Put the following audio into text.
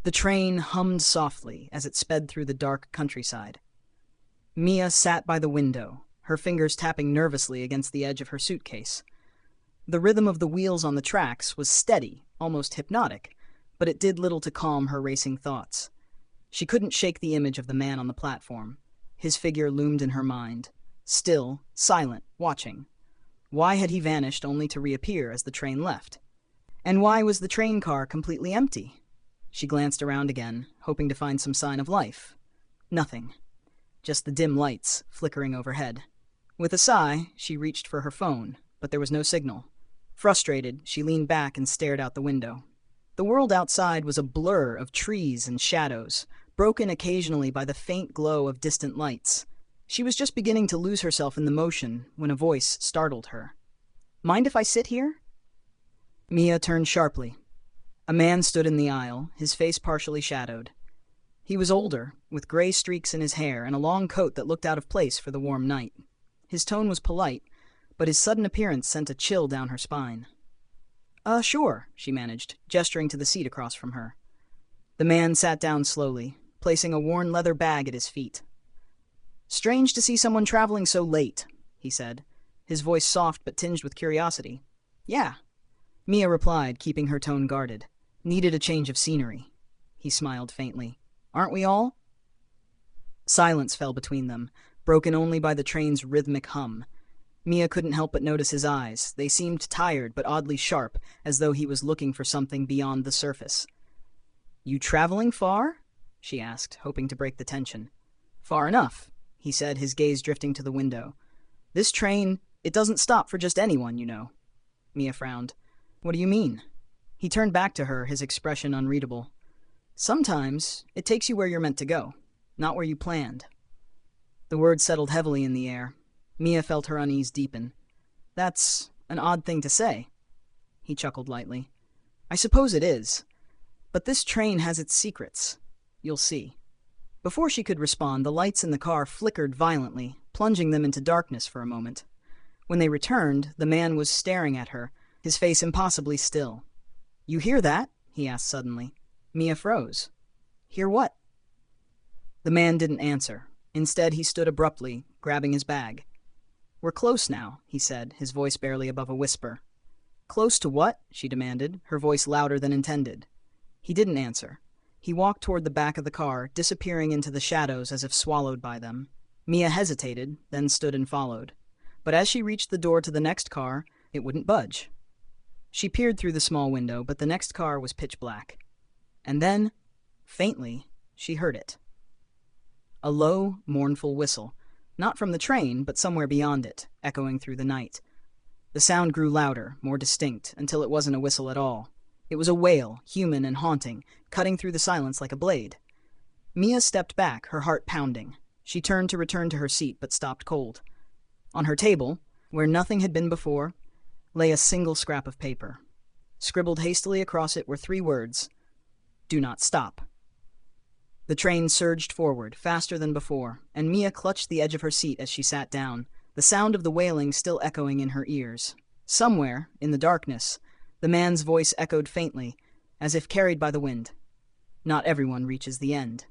The train hummed softly as it sped through the dark countryside. Mia sat by the window, her fingers tapping nervously against the edge of her suitcase. The rhythm of the wheels on the tracks was steady, almost hypnotic, but it did little to calm her racing thoughts. She couldn't shake the image of the man on the platform. His figure loomed in her mind, still, silent, watching. Why had he vanished only to reappear as the train left? And why was the train car completely empty? She glanced around again, hoping to find some sign of life. Nothing. Just the dim lights flickering overhead. With a sigh, she reached for her phone, but there was no signal. Frustrated, she leaned back and stared out the window. The world outside was a blur of trees and shadows, broken occasionally by the faint glow of distant lights. She was just beginning to lose herself in the motion when a voice startled her. "Mind if I sit here?" Mia turned sharply. A man stood in the aisle, his face partially shadowed. He was older, with gray streaks in his hair and a long coat that looked out of place for the warm night. His tone was polite, but his sudden appearance sent a chill down her spine. Sure," she managed, gesturing to the seat across from her. The man sat down slowly, placing a worn leather bag at his feet. "Strange to see someone traveling so late," he said, his voice soft but tinged with curiosity. "Yeah," Mia replied, keeping her tone guarded. "Needed a change of scenery." He smiled faintly. "Aren't we all?" Silence fell between them, broken only by the train's rhythmic hum. Mia couldn't help but notice his eyes. They seemed tired but oddly sharp, as though he was looking for something beyond the surface. "You traveling far?" she asked, hoping to break the tension. "Far enough," he said, his gaze drifting to the window. "This train, it doesn't stop for just anyone, you know." Mia frowned. "What do you mean?" He turned back to her, his expression unreadable. "Sometimes it takes you where you're meant to go, not where you planned." The word settled heavily in the air. Mia felt her unease deepen. "That's an odd thing to say." He chuckled lightly. "I suppose it is. But this train has its secrets. You'll see." Before she could respond, the lights in the car flickered violently, plunging them into darkness for a moment. When they returned, the man was staring at her, his face impossibly still. "You hear that?" he asked suddenly. Mia froze. "Hear what?" The man didn't answer. Instead, he stood abruptly, grabbing his bag. "We're close now," he said, his voice barely above a whisper. "Close to what?" she demanded, her voice louder than intended. He didn't answer. He walked toward the back of the car, disappearing into the shadows as if swallowed by them. Mia hesitated, then stood and followed. But as she reached the door to the next car, it wouldn't budge. She peered through the small window, but the next car was pitch black. And then, faintly, she heard it. A low, mournful whistle, not from the train, but somewhere beyond it, echoing through the night. The sound grew louder, more distinct, until it wasn't a whistle at all. It was a wail, human and haunting, cutting through the silence like a blade. Mia stepped back, her heart pounding. She turned to return to her seat, but stopped cold. On her table, where nothing had been before, lay a single scrap of paper. Scribbled hastily across it were 3 words: "Do not stop." The train surged forward, faster than before, and Mia clutched the edge of her seat as she sat down, the sound of the wailing still echoing in her ears. Somewhere, in the darkness, the man's voice echoed faintly, as if carried by the wind. "Not everyone reaches the end."